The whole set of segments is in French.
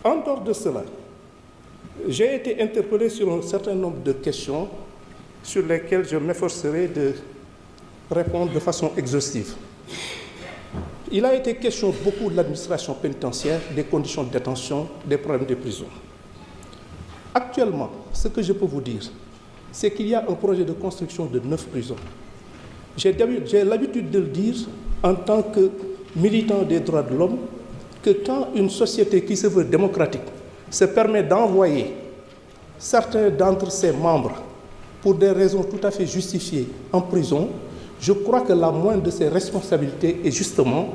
En dehors de cela, j'ai été interpellé sur un certain nombre de questions sur lesquelles je m'efforcerai de répondre de façon exhaustive. Il a été question beaucoup de l'administration pénitentiaire, des conditions de détention, des problèmes de prison. Actuellement, ce que je peux vous dire, c'est qu'il y a un projet de construction de 9 prisons. J'ai l'habitude de le dire en tant que militant des droits de l'homme, que quand une société qui se veut démocratique se permet d'envoyer certains d'entre ses membres pour des raisons tout à fait justifiées en prison, je crois que la moindre de ses responsabilités est justement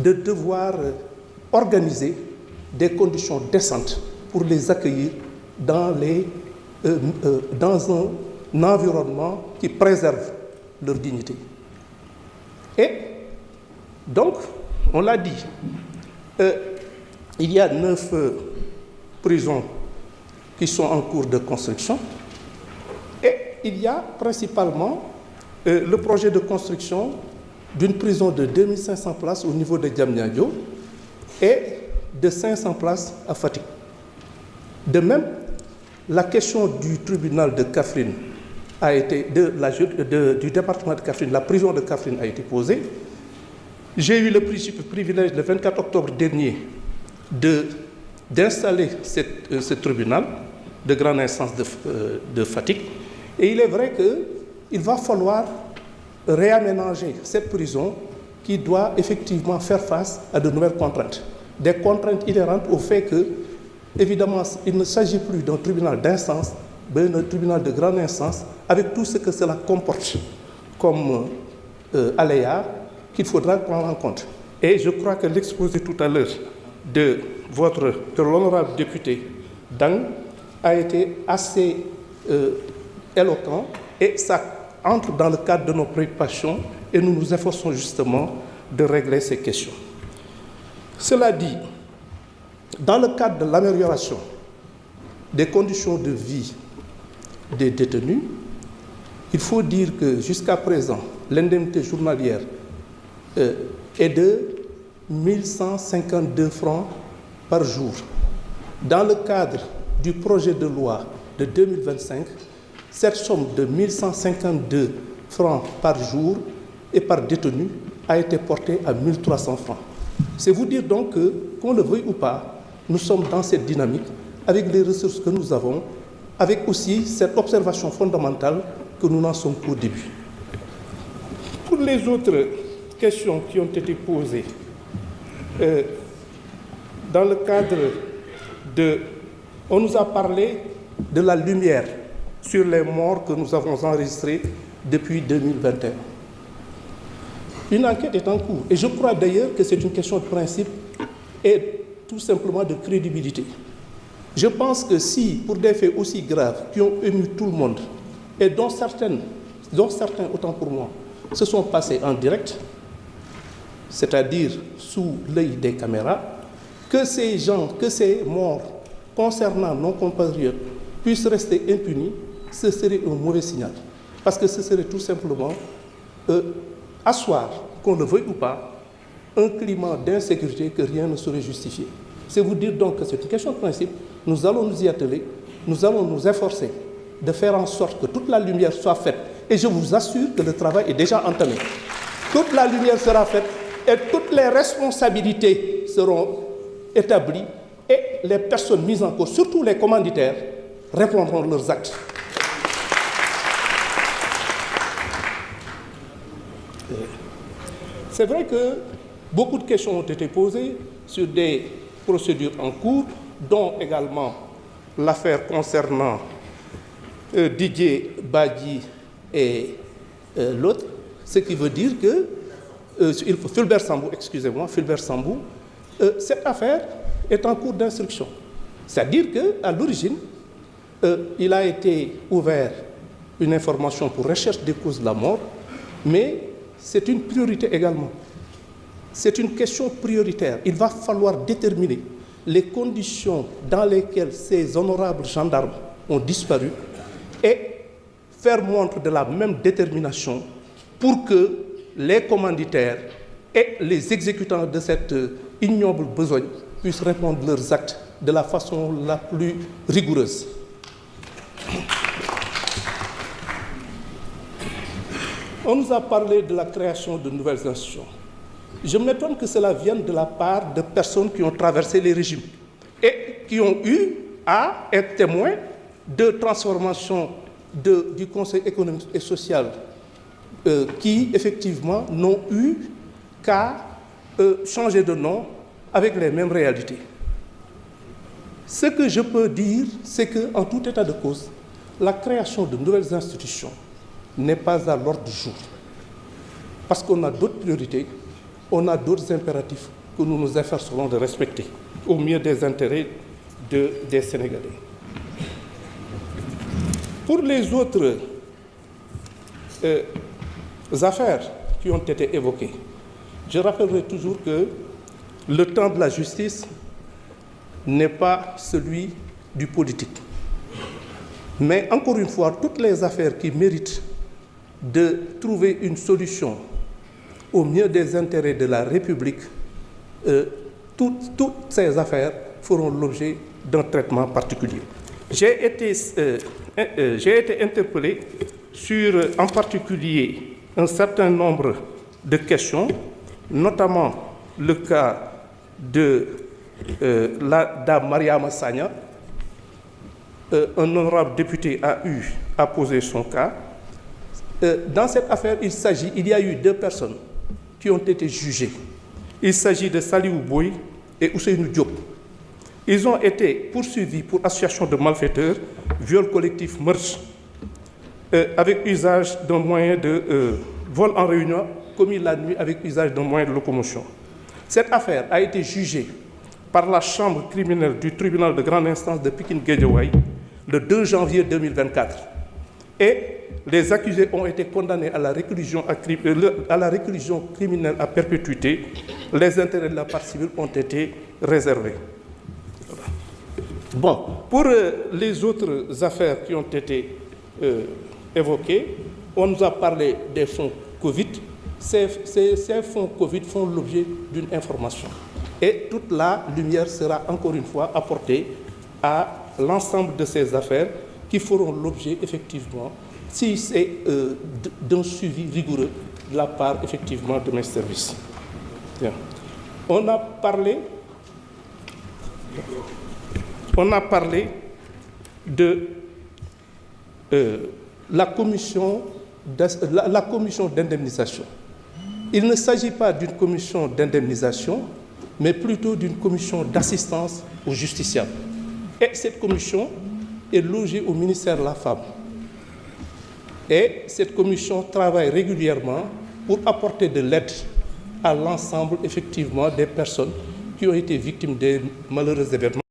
de devoir organiser des conditions décentes pour les accueillir dans un environnement qui préserve leur dignité. Et donc, on l'a dit, il y a 9 prisons qui sont en cours de construction et il y a principalement le projet de construction d'une prison de 2500 places au niveau de Diamniadio et de 500 places à Fatick. De même, la question du tribunal de Kaffrine a été, du département de Kaffrine, la prison de Kaffrine a été posée. J'ai eu le privilège, le 24 octobre dernier, d'installer ce tribunal de grande instance de Fatick. Et il est vrai qu'il va falloir réaménager cette prison qui doit effectivement faire face à de nouvelles contraintes. Des contraintes inhérentes au fait que, évidemment, il ne s'agit plus d'un tribunal d'instance, mais d'un tribunal de grande instance, avec tout ce que cela comporte comme aléas qu'il faudra prendre en compte. Et je crois que l'exposé tout à l'heure de l'honorable député Dang a été assez éloquent et ça entre dans le cadre de nos préoccupations et nous nous efforçons justement de régler ces questions. Cela dit, dans le cadre de l'amélioration des conditions de vie des détenus, il faut dire que jusqu'à présent, l'indemnité journalière est de 1152 francs par jour. Dans le cadre du projet de loi de 2025, cette somme de 1152 francs par jour et par détenu a été portée à 1300 francs. C'est vous dire donc que, qu'on le veuille ou pas, nous sommes dans cette dynamique avec les ressources que nous avons, avec aussi cette observation fondamentale que nous n'en sommes qu'au début. Pour les autres questions qui ont été posées, dans le cadre de... On nous a parlé de la lumière sur les morts que nous avons enregistrés depuis 2021. Une enquête est en cours et je crois d'ailleurs que c'est une question de principe et tout simplement de crédibilité. Je pense que si, pour des faits aussi graves qui ont ému tout le monde et dont certains, autant pour moi, se sont passés en direct, c'est-à-dire sous l'œil des caméras, que ces gens, que ces morts concernant nos compatriotes puissent rester impunis, ce serait un mauvais signal. Parce que ce serait tout simplement asseoir, qu'on le veuille ou pas, un climat d'insécurité que rien ne saurait justifier. C'est vous dire donc que c'est une question de principe, nous allons nous y atteler, nous allons nous efforcer de faire en sorte que toute la lumière soit faite. Et je vous assure que le travail est déjà entamé. Toute la lumière sera faite et toutes les responsabilités seront établies et les personnes mises en cause, surtout les commanditaires, répondront de leurs actes. C'est vrai que beaucoup de questions ont été posées sur des procédures en cours, dont également l'affaire concernant Didier Badji et l'autre, ce qui veut dire que Fulbert Sambou, excusez-moi, Fulbert Sambou, cette affaire est en cours d'instruction. C'est-à-dire qu'à l'origine, il a été ouvert une information pour recherche des causes de la mort, mais c'est une priorité également. C'est une question prioritaire. Il va falloir déterminer les conditions dans lesquelles ces honorables gendarmes ont disparu et faire montre de la même détermination pour que les commanditaires et les exécutants de cette ignoble besogne puissent répondre de leurs actes de la façon la plus rigoureuse. On nous a parlé de la création de nouvelles institutions. Je m'étonne que cela vienne de la part de personnes qui ont traversé les régimes et qui ont eu à être témoins de transformations du Conseil économique et social qui, effectivement, n'ont eu qu'à changer de nom avec les mêmes réalités. Ce que je peux dire, c'est qu'en tout état de cause, la création de nouvelles institutions n'est pas à l'ordre du jour. Parce qu'on a d'autres priorités, on a d'autres impératifs que nous nous efforcerons de respecter au mieux des intérêts des Sénégalais. Pour les autres affaires qui ont été évoquées, je rappellerai toujours que le temps de la justice n'est pas celui du politique. Mais encore une fois, toutes les affaires qui méritent de trouver une solution au mieux des intérêts de la République, toutes ces affaires feront l'objet d'un traitement particulier. J'ai été interpellé sur, en particulier, un certain nombre de questions, notamment le cas de la dame Mariama Sagna. Un honorable député a posé son cas. Dans cette affaire, il y a eu 2 personnes qui ont été jugées. Il s'agit de Saliou Boy et Ousseynou Diop. Ils ont été poursuivis pour association de malfaiteurs, viol collectif, meurtre, avec usage d'un moyen de vol en réunion, commis la nuit avec usage d'un moyen de locomotion. Cette affaire a été jugée par la chambre criminelle du tribunal de grande instance de Pikine-Guédiawaye le 2 janvier 2024. Et les accusés ont été condamnés à la réclusion criminelle à perpétuité. Les intérêts de la partie civile ont été réservés. Bon, pour les autres affaires qui ont été évoquées, on nous a parlé des fonds Covid. Ces fonds Covid font l'objet d'une information. Et toute la lumière sera encore une fois apportée à l'ensemble de ces affaires qui feront l'objet, effectivement, si c'est d'un suivi rigoureux de la part, effectivement, de mes services. Bien. On a parlé de la commission d'indemnisation. Il ne s'agit pas d'une commission d'indemnisation, mais plutôt d'une commission d'assistance aux justiciables. Et cette commission est logée au ministère de la Femme. Et cette commission travaille régulièrement pour apporter de l'aide à l'ensemble, effectivement, des personnes qui ont été victimes des malheureux événements.